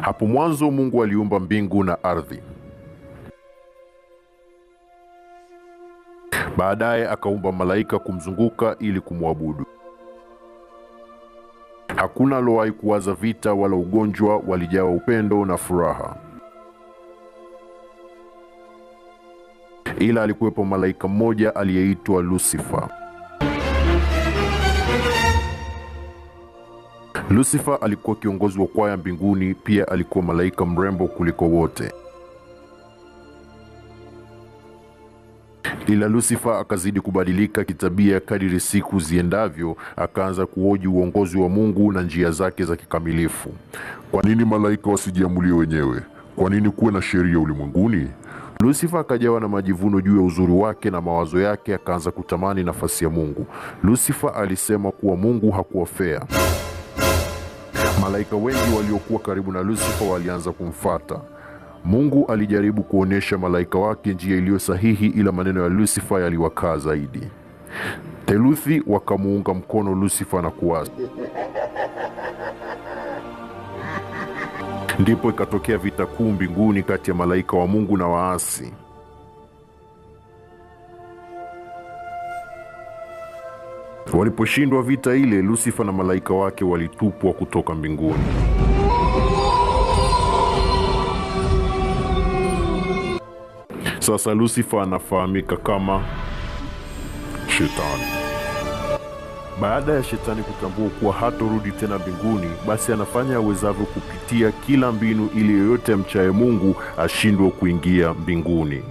Hapo mwanzo Mungu aliumba mbingu na ardhi. Baadaye akaumba malaika kumzunguka ili kumwabudu. Hakuna aliyewahi kuwaza vita wala ugonjwa, walijawa upendo na furaha. Ila alikuwepo malaika mmoja aliyeitwa Lucifer. Lucifer alikuwa kiongozi wa kwaya mbinguni, pia alikuwa malaika mrembo kuliko wote. Ila Lucifer akazidi kubadilika kitabia kadiri siku ziendavyo, akaanza kuhoji uongozi wa Mungu na njia zake za kikamilifu. Kwa nini malaika wasijiamulie wenyewe? Kwa nini kuwe na sheria ulimwenguni? Lucifer akajawa na majivuno juu ya uzuri wake na mawazo yake, akaanza kutamani nafasi ya Mungu. Lucifer alisema kuwa Mungu hakuwa fair. Malaika wengi waliokuwa karibu na Lucifer walianza kumfuata. Mungu alijaribu kuonesha malaika wake njia iliyo sahihi, ila maneno ya Lucifer yaliwakaa zaidi. Theluthi wakamuunga mkono Lucifer na kuasi. Ndipo ikatokea vita kuu mbinguni kati ya malaika wa Mungu na waasi. Waliposhindwa vita ile, Lucifer na malaika wake walitupwa kutoka mbinguni. Sasa Lucifer anafahamika kama Shetani. Baada ya Shetani kutambua kuwa hatorudi tena mbinguni, basi anafanya awezavyo kupitia kila mbinu ili yeyote amchaye Mungu ashindwe kuingia mbinguni.